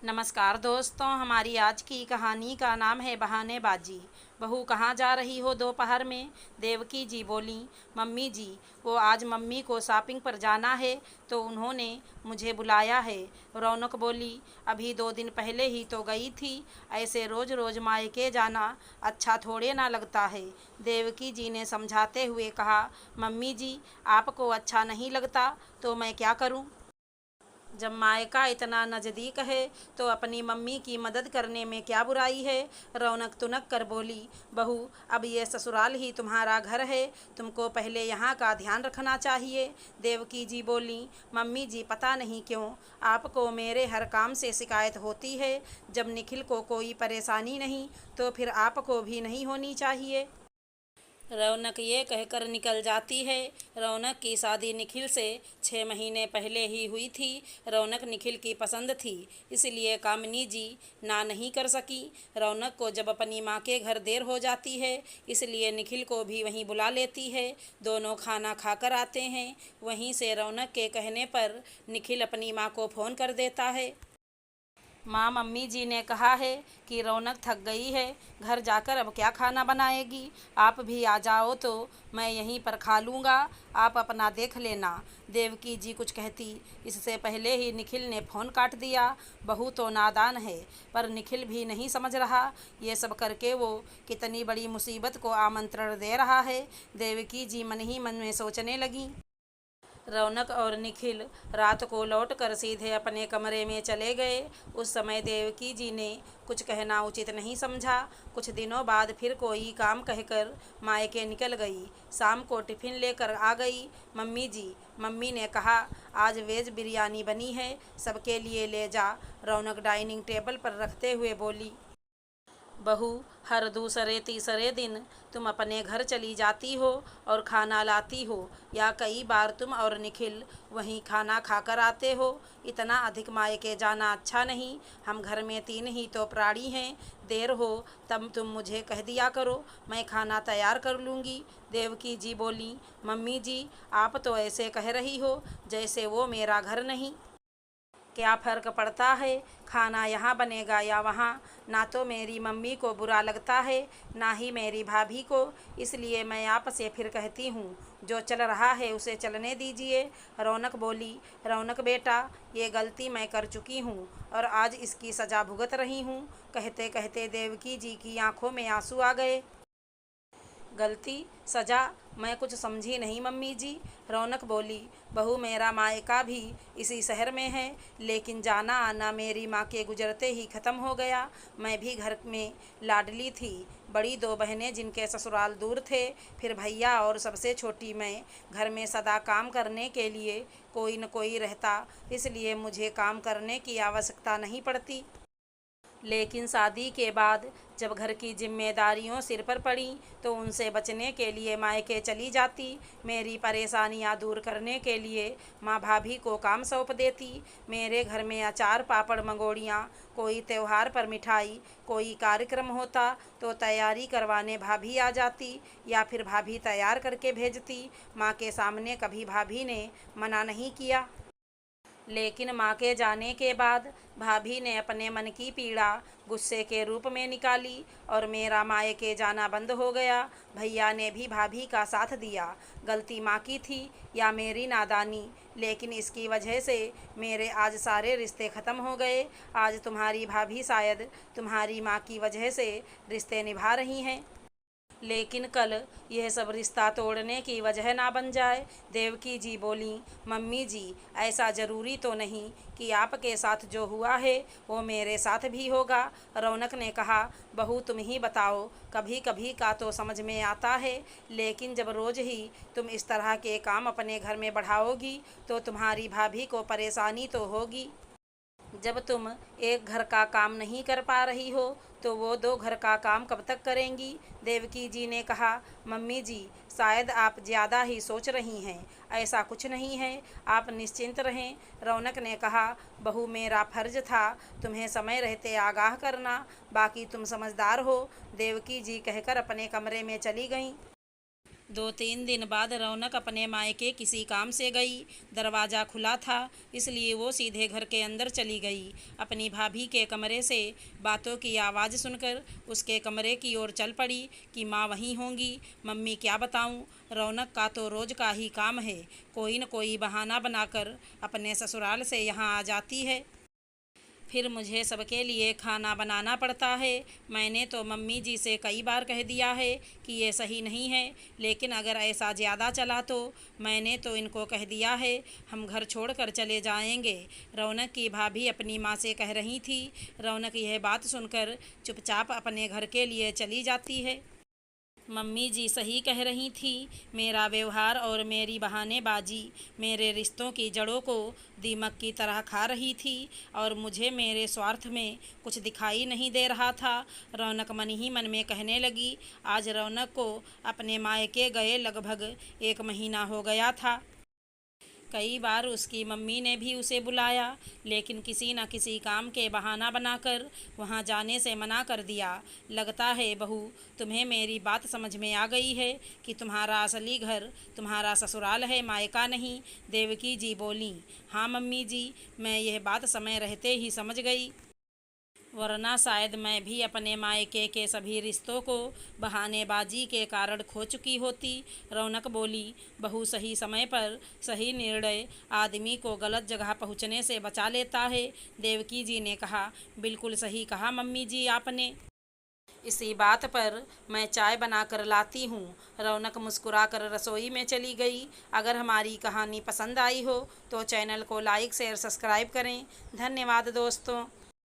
नमस्कार दोस्तों, हमारी आज की कहानी का नाम है बहानेबाजी। बहू कहाँ जा रही हो दोपहर में? देवकी जी बोली, मम्मी जी, वो आज मम्मी को शॉपिंग पर जाना है तो उन्होंने मुझे बुलाया है। रौनक बोली, अभी 2 दिन पहले ही तो गई थी, ऐसे रोज़ रोज़ मायके जाना अच्छा थोड़े ना लगता है। देवकी जी ने समझाते हुए कहा, मम्मी जी, आपको अच्छा नहीं लगता तो मैं क्या करूं? जब मायका इतना नज़दीक है तो अपनी मम्मी की मदद करने में क्या बुराई है? रौनक तुनक कर बोली, बहू, अब ये ससुराल ही तुम्हारा घर है, तुमको पहले यहाँ का ध्यान रखना चाहिए। देवकी जी बोली, मम्मी जी, पता नहीं क्यों आपको मेरे हर काम से शिकायत होती है। जब निखिल को कोई परेशानी नहीं तो फिर आपको भी नहीं होनी चाहिए। रौनक ये कहकर निकल जाती है। रौनक की शादी निखिल से 6 महीने पहले ही हुई थी। रौनक निखिल की पसंद थी, इसलिए कामिनी जी ना नहीं कर सकी। रौनक को जब अपनी माँ के घर देर हो जाती है, इसलिए निखिल को भी वहीं बुला लेती है। दोनों खाना खाकर आते हैं। वहीं से रौनक के कहने पर निखिल अपनी माँ को फ़ोन कर देता है। माँ, मम्मी जी ने कहा है कि रौनक थक गई है, घर जाकर अब क्या खाना बनाएगी। आप भी आ जाओ तो मैं यहीं पर खा लूँगा, आप अपना देख लेना। देवकी जी कुछ कहती इससे पहले ही निखिल ने फ़ोन काट दिया। बहू तो नादान है, पर निखिल भी नहीं समझ रहा ये सब करके वो कितनी बड़ी मुसीबत को आमंत्रण दे रहा है। देवकी जी मन ही मन में सोचने लगी। रौनक और निखिल रात को लौटकर सीधे अपने कमरे में चले गए। उस समय देवकी जी ने कुछ कहना उचित नहीं समझा। कुछ दिनों बाद फिर कोई काम कहकर मायके निकल गई। शाम को टिफ़िन लेकर आ गई। मम्मी जी, मम्मी ने कहा आज वेज बिरयानी बनी है, सबके लिए ले जा। रौनक डाइनिंग टेबल पर रखते हुए बोली, बहू, हर दूसरे तीसरे दिन तुम अपने घर चली जाती हो और खाना लाती हो, या कई बार तुम और निखिल वहीं खाना खाकर आते हो। इतना अधिक मायके जाना अच्छा नहीं। हम घर में 3 ही तो प्राणी हैं। देर हो तब तुम मुझे कह दिया करो, मैं खाना तैयार कर लूँगी। देवकी जी बोली, मम्मी जी, आप तो ऐसे कह रही हो जैसे वो मेरा घर नहीं। क्या फ़र्क पड़ता है खाना यहाँ बनेगा या वहाँ? ना तो मेरी मम्मी को बुरा लगता है, ना ही मेरी भाभी को। इसलिए मैं आपसे फिर कहती हूँ, जो चल रहा है उसे चलने दीजिए। रौनक बोली, रौनक बेटा, ये गलती मैं कर चुकी हूँ और आज इसकी सज़ा भुगत रही हूँ। कहते कहते देवकी जी की आंखों में आंसू आ गए। गलती, सज़ा, मैं कुछ समझी नहीं मम्मी जी। रौनक बोली, बहू, मेरा मायका भी इसी शहर में है, लेकिन जाना आना मेरी माँ के गुजरते ही ख़त्म हो गया। मैं भी घर में लाडली थी। बड़ी 2 बहनें जिनके ससुराल दूर थे, फिर भैया और सबसे छोटी मैं। घर में सदा काम करने के लिए कोई न कोई रहता, इसलिए मुझे काम करने की आवश्यकता नहीं पड़ती। लेकिन शादी के बाद जब घर की जिम्मेदारियों सिर पर पड़ी तो उनसे बचने के लिए मायके चली जाती। मेरी परेशानियां दूर करने के लिए माँ भाभी को काम सौंप देती। मेरे घर में अचार पापड़ मंगोड़ियाँ, कोई त्यौहार पर मिठाई, कोई कार्यक्रम होता तो तैयारी करवाने भाभी आ जाती, या फिर भाभी तैयार करके भेजती। माँ के सामने कभी भाभी ने मना नहीं किया। लेकिन माँ के जाने के बाद भाभी ने अपने मन की पीड़ा गुस्से के रूप में निकाली और मेरा मायके जाना बंद हो गया। भैया ने भी भाभी का साथ दिया। गलती माँ की थी या मेरी नादानी, लेकिन इसकी वजह से मेरे आज सारे रिश्ते ख़त्म हो गए। आज तुम्हारी भाभी शायद तुम्हारी माँ की वजह से रिश्ते निभा रही हैं, लेकिन कल यह सब रिश्ता तोड़ने की वजह ना बन जाए। देवकी जी बोली, मम्मी जी, ऐसा ज़रूरी तो नहीं कि आपके साथ जो हुआ है वो मेरे साथ भी होगा। रौनक ने कहा, बहू, तुम ही बताओ, कभी कभी का तो समझ में आता है, लेकिन जब रोज़ ही तुम इस तरह के काम अपने घर में बढ़ाओगी तो तुम्हारी भाभी को परेशानी तो होगी। जब तुम एक घर का काम नहीं कर पा रही हो तो वो 2 घर का काम कब तक करेंगी? देवकी जी ने कहा, मम्मी जी, शायद आप ज़्यादा ही सोच रही हैं, ऐसा कुछ नहीं है, आप निश्चिंत रहें। रौनक ने कहा, बहू, मेरा फ़र्ज था तुम्हें समय रहते आगाह करना, बाकी तुम समझदार हो। देवकी जी कहकर अपने कमरे में चली गईं। 2-3 दिन बाद रौनक अपने मायके किसी काम से गई। दरवाज़ा खुला था, इसलिए वो सीधे घर के अंदर चली गई। अपनी भाभी के कमरे से बातों की आवाज़ सुनकर उसके कमरे की ओर चल पड़ी कि माँ वहीं होंगी। मम्मी क्या बताऊँ, रौनक का तो रोज़ का ही काम है, कोई न कोई बहाना बनाकर अपने ससुराल से यहाँ आ जाती है। फिर मुझे सबके लिए खाना बनाना पड़ता है। मैंने तो मम्मी जी से कई बार कह दिया है कि ये सही नहीं है, लेकिन अगर ऐसा ज़्यादा चला तो मैंने तो इनको कह दिया है हम घर छोड़कर चले जाएंगे। रौनक की भाभी अपनी माँ से कह रही थी। रौनक यह बात सुनकर चुपचाप अपने घर के लिए चली जाती है। मम्मी जी सही कह रही थी। मेरा व्यवहार और मेरी बहानेबाजी मेरे रिश्तों की जड़ों को दीमक की तरह खा रही थी और मुझे मेरे स्वार्थ में कुछ दिखाई नहीं दे रहा था। रौनक मन ही मन में कहने लगी। आज रौनक को अपने मायके गए लगभग 1 महीना हो गया था। कई बार उसकी मम्मी ने भी उसे बुलाया, लेकिन किसी न किसी काम के बहाना बनाकर वहां जाने से मना कर दिया। लगता है बहू, तुम्हें मेरी बात समझ में आ गई है कि तुम्हारा असली घर तुम्हारा ससुराल है, मायका नहीं। देवकी जी बोलीं। हाँ मम्मी जी, मैं यह बात समय रहते ही समझ गई, वरना शायद मैं भी अपने मायके के सभी रिश्तों को बहानेबाजी के कारण खो चुकी होती। रौनक बोली। बहू, सही समय पर सही निर्णय आदमी को गलत जगह पहुंचने से बचा लेता है। देवकी जी ने कहा। बिल्कुल सही कहा मम्मी जी आपने। इसी बात पर मैं चाय बनाकर लाती हूँ। रौनक मुस्कुराकर रसोई में चली गई। अगर हमारी कहानी पसंद आई हो तो चैनल को लाइक शेयर सब्सक्राइब करें। धन्यवाद दोस्तों।